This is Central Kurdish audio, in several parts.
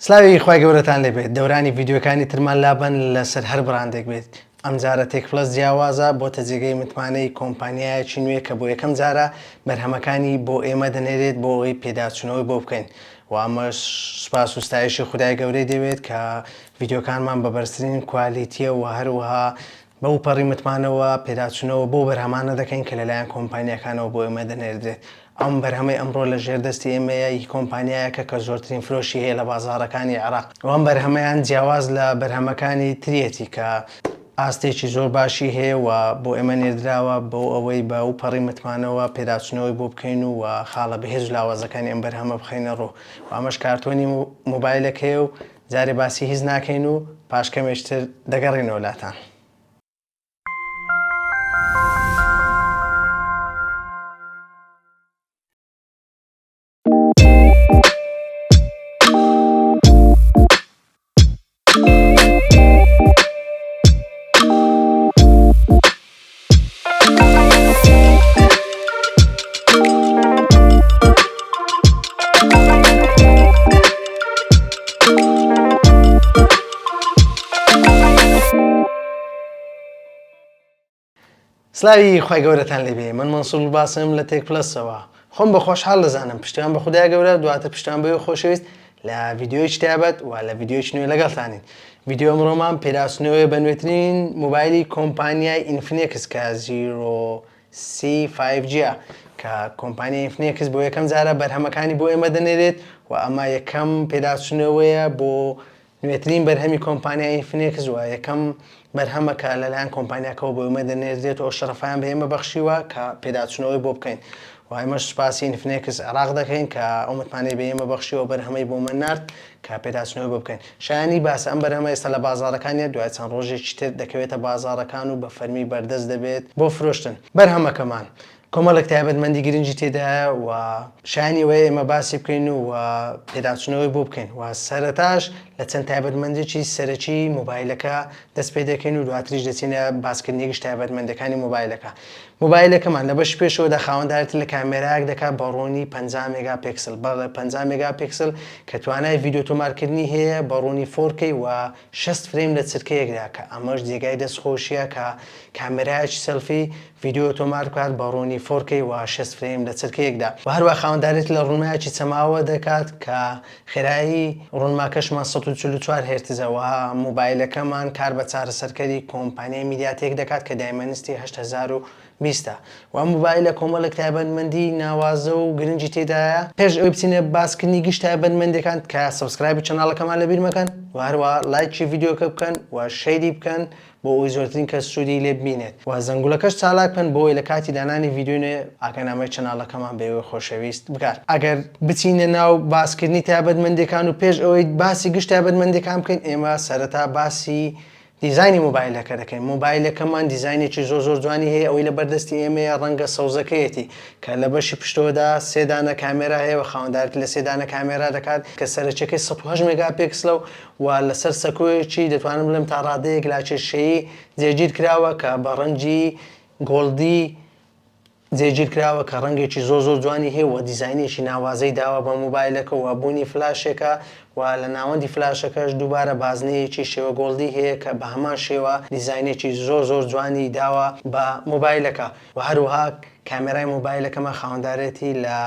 سلاوی خوای گەورەتان لێبێت دەورانی ڤیددیوەکانی ترمان لابن لەسەر هەر بڕاندێک بێت ئەم جارە تێک پلس جیاوازە بۆتە جێگەی متمانەی کۆمپانیایەکی نوێ کە بۆ یەکەم جارە بەرهەمەکانی بۆ ئێمە دەنێرێت بۆ ئەوەی پێداچوونەوەی بۆ بکەین و ئەمەش سوپاس و ستایشی خودای گەورەی دەوێت کە ڤیددیوکانمان بە بەرزترین کوالیتیە و هەروەها بەو پەڕی متمانەوە پێداچوونەوە بۆ بەرهەمانە دەکەین کە لەلایەن کۆمپانیەکانەوە بۆ ئێمە دەنێردرێت. ئەم بەرهەمەی ئەمڕۆ لە ژێردەستی ئێمەیە کۆمپانیایەکە کە زۆرترین فرۆشی هەیە لە بازاڕەکانی عێراق. ئەم بەرهەمەیان جیاواز لە بەرهەمەکانی تریەتی کە ئاستێکی زۆر باشی هەیە و بۆ ئێمە نێردراوە بۆ ئەوەی بە و پەڕی متمانەوە پێداچوونەوەی بۆ بکەین و خاڵە بەهێز و لاوازەکانی ئەم بەرهەمە بخەینە ڕۆ و ئەمەش کارتۆنی مۆبایلەک هەیە و جارێ باسی هیچ ناکەین و پاشکەمێشتر دەگەڕێنەوە لاتان. سلاوی خوای گەورەتان لێبێ من منسوور باسم لە تێک پلسەوە خۆم بە خۆشحاڵ دەزانم پشتیوان بە خودای گەورە دواتر پشتیوان بەوێ خۆشەویست لە ڤیددیۆی تایبەت و لە ڤیددیۆی نوێ لەگەڵتانین. ڤیددیۆ ئەمڕۆمان پێداچوونەوەی بە نوێترین مۆبایلی کۆمپانیای ئینفینێکس کە 0C5G کە کۆمپانیای ئینفینێکس بۆ یەکەم جارە بەرهەمەکانی بۆ ئێمە دەنێرێت و ئەمە یەکەم پێداچوونەوەیە بۆ نوێترین بەرهەمی کۆمپانیای ئینفینێکس و یەکەم بەرهەمەکە لەلایەن کۆمپانیاکەەوە بۆ ئێمە دەنێردرێت و شەرەفیان بە ئێمە بەخشیوە کە پێداچوونەوەی بۆ بکەین و ئێمەش سوپاسی ئینفینێکس عێراق دەکەین کە ئەو متمانەی بە ئێمە بەخشیوە بەرهەمەی بۆ من نارد کە پێداچوونەوەی بۆ بکەین. شایانی باسە ئەم بەرهەمە ئێستا لە بازاڕەکانیە دوای چەند ڕۆژێکی تر دەکەوێتە بازاڕەکان و بە فەرمی بەردەست دەبێت بۆ فرۆشتن. بەرهەمەکەمان کۆمەڵێک تایبەتمەندی گرنگی تێدایە و شایانی وەیە ئێمە باسی بکەین و پێداچوونەوەی بۆ بکەین و سەرەتاش لە چەند تایبەتمەندێکی سەرەکی مۆبایلەکە دەست پێ دەکەین و دواتریش دەچینە باسکردنی گشت تایبەتمەندەکانی مۆبایلەکە. مۆبایلەکەمان لە بەش پێشەوەدا خاوەندایەتی لە کامێرایەک دەکات بە ڕوونی 50 مێگاپیکسل بەڵێ 50 مێگاپیکسل کە توانای ڤیددیۆ تۆمارکردنی هەیە بە ڕوونی 4K و 6 فریم لە چرکەیەکدا کە ئەمەش جێگای دەستخۆشیە کە کامێرایەکی سەلفی ڤیددیۆ تۆمار بکات بە ڕوونی 4K و 6 فریم لە چرکەیەکدا و هەروە خاوەندایەتی لە ڕوونمایەکی چەماوە دەکات کە خێرایی ڕوونماکەشمان 144 هێرتزەوە مۆبایلەکەمان کار بە چارەسەرکەری کۆمپانیای میدیاتێک دەکات کە دایمەنستی 8020 و مۆبایلە کۆمەڵێک تایبەتمەندی ناوازە و گرنگی تێدایە. پێش ئەوەی بچینە باسکردنی گشت تایبەتمەندەکان کە سەبسکرایبی چەناڵەکەمان لەبیر مەکەن و هەروە لایکی ڤیددیۆکە بکەن و شەیری بکەن بۆ ئەوی زۆرترین کەس سوودی لێ ببینێت و زەنگوڵەکەش چالاک بکەن بۆی لە کاتی دانانی ڤیددیۆ ئاگەنامەی چەناڵەکەمان بەوێ خۆشەویست بکات. ئەگەر بچینە ناو باسکردنی تایبەتمەندەکان و پێش ئەوەی باسی گشت تایبەتمەندەکان بکەین ئێمە سەرەتا باسی دیزایانی مۆبایلەکە دەکەین. مۆبایلەکەمان دیزاینێکی زۆر جوانی هەیە ئەوەی لە بەردەستی ئێمەیە ڕەنگە سەوزەکەیەتی کە لە بەشی پشتەوەدا سێدانە کامێرا هەیە و خاوەندایەتی لە سێدانە کامێرا دەکات کە سەرچەکەی 108 مێگاپیکسلە و لەسەر سەکۆیەکی دەتوانم بڵێم تا ڕادەیەک لاکێشەیی جێگیر کراوە کە بە ڕەنگی گۆڵدی جێگیر کراوە کە ڕەنگێکی زۆر جوانی هەیە و دیزاینێکی ناوازەی داوە بە مۆبایلەکە و بوونی فلاشێکە و لە ناوەندی فلاشەکەش دووبارە بازنەیەکی شێوە گۆڵدی هەیە کە بە هەمان شێوە دیزاینێکی زۆر جوانی داوە بە مۆبایلەکە و هەروەها کامێرای مۆبایلەکەمە خاوەندارێتی لە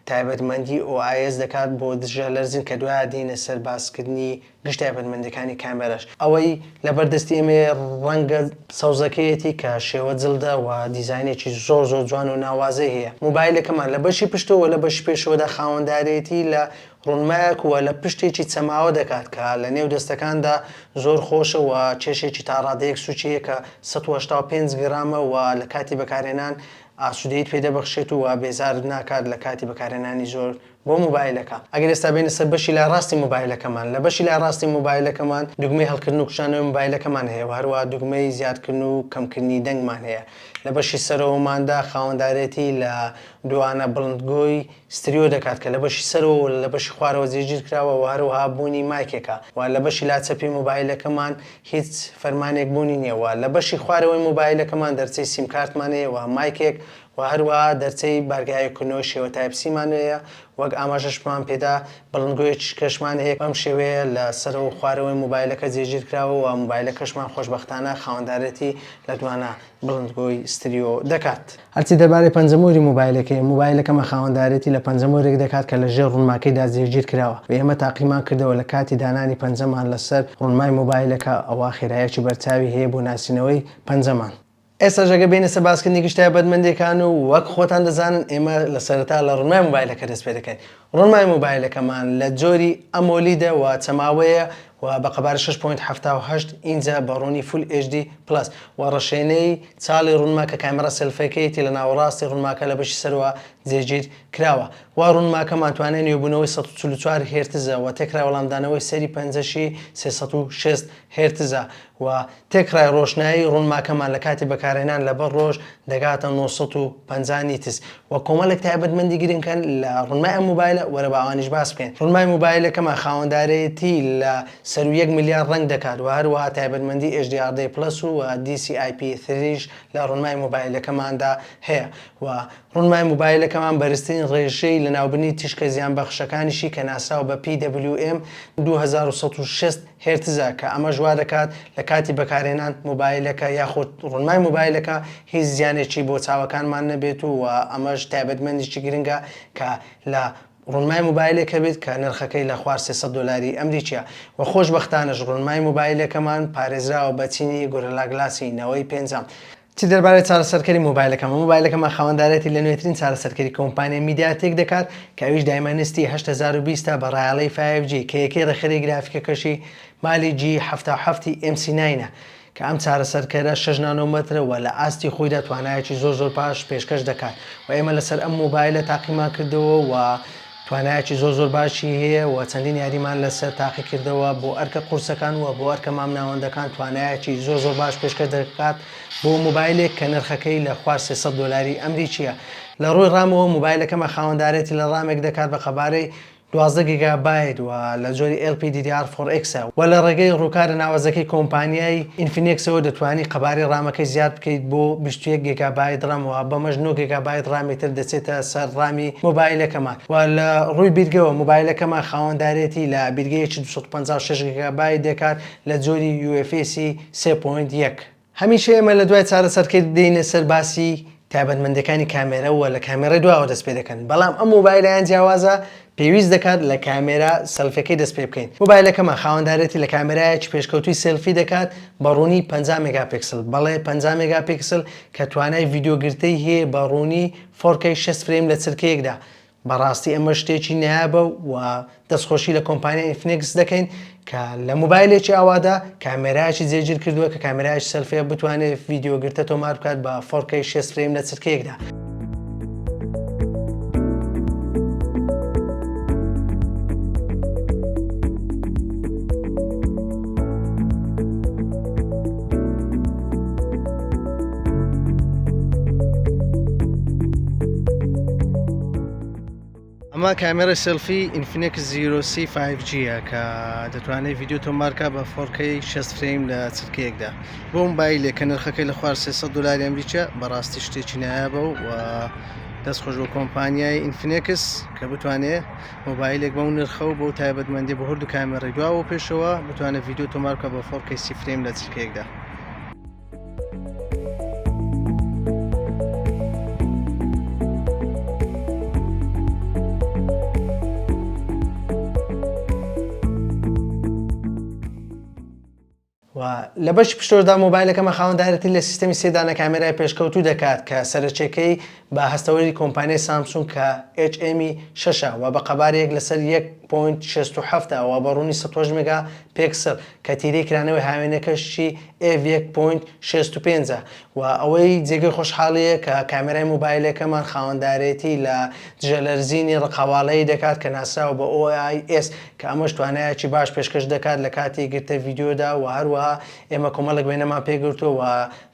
تایبەتمەندی OIS دەکات بۆ دژە لەرزین کە دوای دێنە سەر باسکردنی گشت تایبەتمەندەکانی کامێرەش. ئەوەی لە بەردەستی ئێمە ڕەنگە سەوزەکەیەتی کە شێوە جڵدە و دیزاینێکی زۆر جوان و ناوازەی هەیە. مۆبایلەکەمان لە بەشی پشتەوە لە بەشی پێشەوەدا خاوەندارێتی لە ڕوونمایەک وە لە پشتێکی چەماوە دەکات کە لە نێو دەستەکاندا زۆر خۆشە و چێشێکی تا ڕادەیەک سوچەیە کە 185 گرامە و لە کاتی بەکارهێنان ئاسوودەیت پێدەبەخشێت و بێزار ناکات لە کاتی بەکارهێنانی زۆر بۆ مۆبایلەکە. ئەگەر ئێستا بێنە سەر بەشی لا ڕاستی مۆبایلەکەمان لە بەشی لا ڕاستی مۆبایلەکەمان دوگمەی هەڵکردن و کشانەوەی مۆبایلەکەمان هەیە و هەروە دوگمەی زیادکردن و کەمکردنی دەنگمان هەیە. لە بەشی سەرەوەماندا خاوەندارێتی لە دوانە بڵندگۆی ستریۆ دەکات کە لە بەشی سەرەوە لە بەشی خوارەوە جێگیر کراوە و هەروەها بوونی مایکێکە و لە بەشی لاچەپی مۆبایلەکەمان هیچ فەرمانێک بوونی نییە و لە بەشی خوارەوەی مۆبایلەکەمان دەرچەی سیمکارتمان هەیە و مایکێک و هەروەها دەرچەی بارگایکردنەوە شێوە تایپسیمانەیە وەک ئاماژەشمان پێدا بەڵندگویەکی کەشمان هەیە بەم شێوەیە لە سەر و خوارەوەی موبایلەکە جێگیر کراوە و موبایلە کەشمان خۆشبەختانە خاوەندارەتی لە دوانە بڵندگۆی ستریۆ دەکات. هەرچی دەربارەی پەنجەمۆری موبایلەکەی مۆبایلەکەمە خاوەندارەتی لە پەنجەمۆرێک دەکات کە لەژێر ڕوونماکەیدا جێگیر کراوە و ئێمە تاقیمان کردەوە لە کاتی دانانی پەنجەمان لەسەر ڕوونمای موبایلەکە ئەوە خێرایەکی بەرچاوی هەیە بۆ ناسینەوەی پەنجەمان. ئێستا ژەگە بینە سەر باسکردنی گشتای بەدمەندەکان و وەک خۆتان دەزانن ئێمە لە سەرەتا لە ڕوونمای موبایلەکە دەست پێ دەکەین. ڕوونمای موبایلەکەمان لە جۆری ئەمۆلیدە و چەماوەیە و بەقەبارە 6.78 ئینجە بە ڕوونی فول HD+ و ڕەشێنەی چاڵی ڕوونما کە کامێرا سەلفەکەیەتی لە ناوەڕاستی ڕوونماکە لە بەشی سەرەوە جێگیر کراوە. وا ڕوونماکەمان توانێت نوێبوونەوەی 144 هێرتزە و تێکرای وەڵامدانەوەی سەری پەنجەشی 360 هێرتزە و تێکرای ڕۆشنایی ڕوونماکەمان لە کاتی بەکارهێنان لەبەر ڕۆژ دەگاتە 950 نیتس و کۆمەڵێک تایبەتمەندی گرنگکەن لە ڕوونمای ئەم موبایلە وەرە بە ئەوانیش باس بکەین. ڕوونمای موبایلەکەمان خاوەندارەتی لە سەر 1 ملیار ڕەنگ دەکات و هەروەها تایبەتمەندی HDR++ و DCI-P3 لە ڕوونمای موبایلەکەماندا هەیە و ڕوونمای موبایلەکەمان بەرزترین ڕێژەی لە ناوبنی تیشکە زیان بەخشەکانیشی کە ناسراوە بە PWM 2106 هێرتزە کە ئەمە ژوا دەکات لە کاتی بەکارهێنان موبایلەکە یاخود ڕوونمای موبایلەکە هیچ زیانێکی بۆ چاوەکانمان نەبێت و ئەمەش تایبەتمەندیی گرنگە کە لە ڕوونمای موبایلێکە بێت کە نرخەکەی لە خوار $300 ئەمریکیە و خۆشبەختانەش ڕوونمای موبایلەکەمان پارێزراوە بە چینی گۆرەلا گلاسی نەوەی پێنجەم. چی دەربارەی چارەسەرکەری موبایلەکەمە موبایلەکەمان خاوەندارەتی لە نوێترین چارەسەرکەری کۆمپانیای میدیاتێک دەکات کە ئەویش دایمەنستی 8020 بە ڕایاڵەی 5G کە یەکەی ڕێخەری گرافیکەکەشی مالی G77 MC9 کە ئەم چارەسەرکەرە 6 نانۆمەترە و لە ئاستی خۆیدا توانایەکی زۆر باش پێشکەش دەکات و ئێمە لەسەر ئەم موبایلە تاقیمان کردەوە و توانایەکی زۆر باشی هەیە و چەندین یاریمان لەسەر تاقی کردەوە بۆ ئەرکە قورسەکان و بۆ ئەرکە مامناوەندەکان توانایەکی زۆر باش پێشکەش دەکات بۆ موبایلێک کە نرخەکەی لە خوار $300 ئەمریکیە. لە ڕووی ڕامەوە موبایلەکەمە خاوەندارێتی لە ڕامێک دەکات بە قەبارەی 12 گیگابایت و لە جۆری LPDDR4X و لە ڕێگەی ڕووکارە ناوازەکەی کۆمپانیای ئینفینێکسەوە دەتوانی قەبارەی ڕامەکەی زیاد بکەیت بۆ 21 گیگابایت ڕامەوە بەمەش 9 گیگابایت ڕامی تر دەچێتە سەر ڕامی موبایلەکەمان و لە ڕووی بیرگەوە موبایلەکەمان خاوەندارێتی لە بیرگەیەکی 256 گیگابایت دەکات لە جۆری UFS 3.1. هەمیشە ئێمە لە دوای چارەسەرکەی دێنە سەر باسی تایبەتمەندەکانی کامێرە و لە کامێرەی دواوە دەست پێ دەکەن بەڵام ئەم موبایلەیان جیاوازە پێویست دەکات لە کامێرا سەلفەکەی دەست پێ بکەین. موبایلەکەمە خاوەندارەتی لە کامێرایەکی پێشکەوتوی سێلفی دەکات بە ڕوونی 50 مگاپیکسل بەڵێ 50 مگاپیکسل کە توانای ڤیدیۆگرتەی هەیە بە ڕوونی 4K 6 فریم لە چرکەیەکدا. بەڕاستی ئەمە شتێکی نایابە و دەستخۆشی لە کۆمپانیای ئینفینێکس دەکەین کە لە موبایلێکی ئاوادا کامێرایکی جێگیر کردووە کە کامێرایکی سەلفەیە بتوانێت ڤیدیۆگرتە تۆمار بکات بە 4K 6 فریم لە چرکەیەکدا. ئەمە کامێرە سێلفی ئینفینێکس 0C 5G کە دەتوانێت ڤیدیۆ تۆمارکە بە 4K 6 فریم لە چرکەیەکدا. بۆ موبایلێک کە نرخەکەی لە خوار $300 ئەمریکا بەڕاستی شتێکی نایابە و دەستخۆش بۆ کۆمپانیای ئینفینێکس کە بتوانێت موبایلێک بەو نرخە و بۆ تایبەتمەندی بە هەردوو کامێرەی دواوە پێشەوە بتوانێت ڤیدیۆ تۆمارکە بە 4K 30 فریم لە چرکەیەکدا. لە بەشی پشتۆردا موبایلەکەمە خاوەندارەتی لە سیستەمی سێدانە کامێرای پێشکەوتوو دەکات کە سەرچێکەی بە هەستەوەری کۆمپانیای سامسونگ کە HM6 و بە قەبارەیەک لەسەر 1.67 و بە ڕوونی 108 مگاپیکسل کە تیرەی کرانەوەی هاوێنەکەشی f1.65 و ئەوەی جێگەی خۆشحاڵیە کە کامێرای موبایلەکەمان خاوەندارێتی لە دژەلەرزینی ڕقەواڵەیی دەکات کە ناسراوە بە OIS کە ئەمەش توانایەکی باش پێشکەش دەکات لە کاتی گرتە ڤیدیۆدا و هەروەها ئێمە کۆمەڵک بینەمان پێگرتووە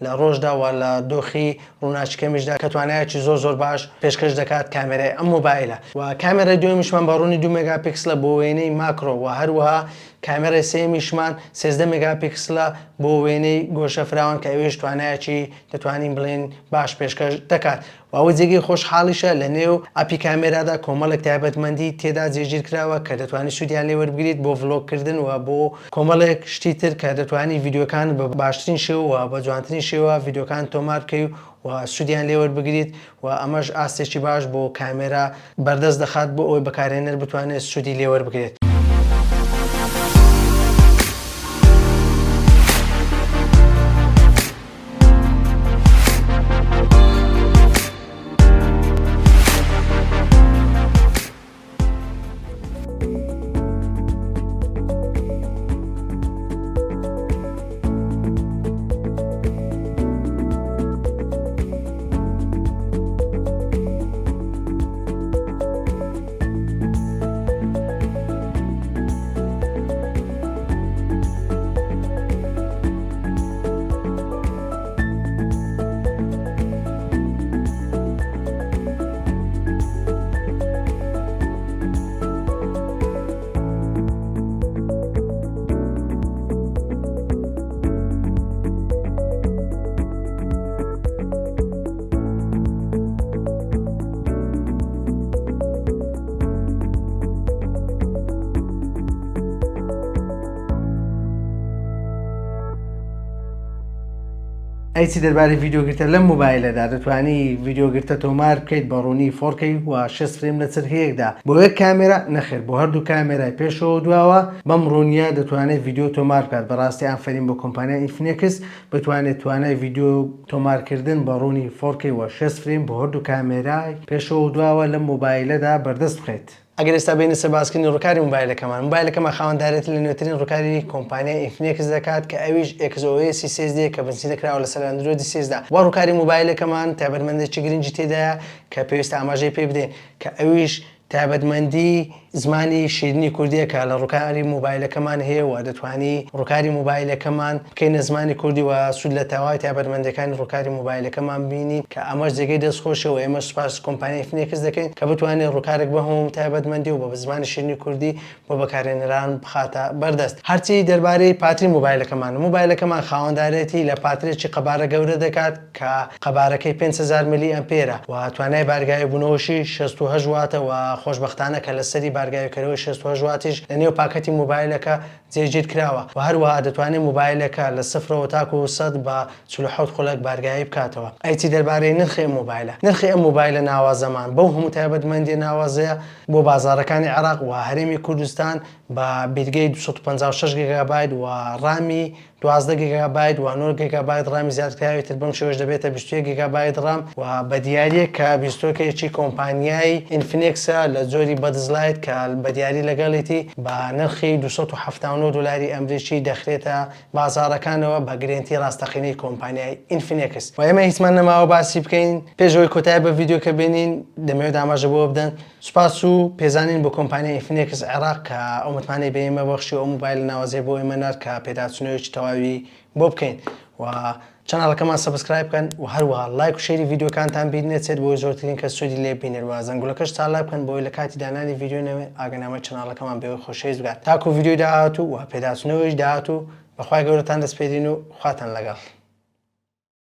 لە ڕۆژدا و لە دۆخی ڕووناچکەمیشدا کە توانایەکی زۆر باش پێشکەش دەکات کامێرای ئەم موبایلە و کامێرای دوێمیشمان بە ڕوونی 2 مگاپیکسلە بۆ وێنەی ماکرۆ و هەروەها کامێرای سێمیشمان 13 مگاپیکسلە بۆ وێنەی گۆشە فراوان کە ئەوێش توانایەکی دەتوانین بڵێن باش پێشکەش دەکات و ئەوە جێگەی خۆشحاڵیشە لە نێو ئاپی کامێرادا کۆمەڵێک تایبەتمەندی تێدا جێگیر کراوە کە دەتوانانی سوودیان لێ وەربگریت بۆ ڤلۆگکردن و بۆ کۆمەڵێک شتی تر کە دەتوانانی ڤیدیۆکان بە باشترین شێوە بە جوانترین شێوە ڤیدیۆکان تۆمار بکەی و سوودیان لێ وەربگریت و ئەمەش ئاستێکی باش بۆ کامێرا بەردەست دەخات بۆ ئەوەی بەکارهێنەر بتوانێت سوودی لێ وەربگرێت. ئەیچی دەربارەی ڤیدیۆگرتە لەم مۆبایلەدا دەتوانی ڤیدیۆگرتە تۆمار بکەیت بە ڕوونی 4K و 6 فریم لە چرخەیەکدا بۆ یەک کامێرا نەخێر بۆ هەردوو کامێرای پێشەوە دواوە بەم ڕوونیە دەتوانێت ڤیدیۆ تۆمار بکات. بەڕاستی ئافرین بۆ کۆمپانیای ئینفینێکس بتوانێت توانای ڤیدیۆ تۆمارکردن بە ڕوونی 4K و 6 فریم بۆ هەردوو کامێرای پێشەوە دواوە لەم مۆبایلەدا بەردەست بخێت. ئەگەر ئێستا بینە سەربازکردنی ڕووکاری مۆبایلەکەمان مۆبایلەکەمان خاوەنددارێتی لە نوێترین ڕووکاری کۆمپانیای ئینفینێکس دەکات کە ئەویش XOS 3D کە بنچی دەکراوە لەسەر ئەندرۆیدی 13 وا ڕووکاری مۆبایلەکەمان تایبەتمەندێکی گرنگی تێدایە کە پێویستە ئاماژەی پێ بدەین کە ئەویش تایبەتمەندی زمانی شیرینی کوردیە کە لە ڕووکاری مۆبایلەکەمان هەیە و دەتوانی ڕووکاری مۆبایلەکەمان بکەینە زمانی کوردی و سوود لە تاوای تایبەتمەندەکانی ڕووکاری مۆبایلەکەمان بینین کە ئەمەش جێگەی دەستخۆشەوە ئێمە سوپاس کۆمپانیای ئینفینێکس دەکەین کە بتوانێت ڕووکارێک بە هەموو تایبەتمەندی و بە زمانی شیرینی کوردی بۆ بەکارهێنەران بخاتە بەردەست. هەرچی دەربارەی پاتری مۆبایلەکەمان خاوەنددارێتی لە پاترێکی قەبارە گەورە دەکات کە قەبارەکەی 5000 میلی ئەمپێرە و توانای بارگای بوونەوەشی 68 واتە و خۆشبەختانە کە لەسەری بارگایکەرەوەی 68 واتیش لە نێو پاکەتی مۆبایلەکە جێگیر کراوە و هەروەها دەتوانێت مۆبایلەکە لە 0 تاکو 100 بە 47 خولەک بارگایی بکاتەوە. ئەیچی دەربارەی نرخی مۆبایلە نرخی ئەم مۆبایلە ناوازەمان بەو هەموو تایبەتمەندی ناوازەیە بۆ بازاڕەکانی عێراق و هەرێمی کوردستان بە بیرگەی 256 گیگابایت و ڕامی 12 گیگابایت و 9 گیگابایت ڕامی زیادکراوێتتر بەم شێوەش دەبێتە 21 گیگابایت ڕام و بە دیاریە کە 22کێکی کۆمپانیای ئینفینێکسە لە جۆری بەدزلایت کە بە دیاری لەگەڵێتی بە نرخی 279 دلاری ئەمریکی دەخرێتە بازاڕەکانەوە بە گرنتی ڕاستەقینەی کۆمپانیای ئینفینێکس. و ئێمە هیچمان نەماوە باسی بکەین پێشەوەی کۆتای بە ڤیدیۆکە بینین دەمەوێت ئاماژە بۆ بدەن. سوپاس و پێزانین بۆ کۆمپانیای ئینفینێکس عێراق کە ئەو متمانەی بە ئێمە بەخشی ئەو مۆبایل ناوازێ بۆ ئێمە نار کە پێداچوونەوەیکی تەواوی بۆ بکەین و چەناڵەکەمان سەبسکرایب بکەن و هەروەها لایک و شێری ڤیدیۆکانتان بینێتێت بۆی زۆرترین کەس سوودی لێ بینێت و زەنگوڵەکەش چاڵای بکەن بۆی لە کاتی دانانی ڤیدیۆنەوە ئاگەنامەی چەناڵەکەمان بێەوەی خۆشەویست بگات تاکو ڤیدیۆی داهاتوو و پێداچوونەوەیش داهاتوو بەخوای گەورەتان دەست پێدین و خواتان لەگەڵ.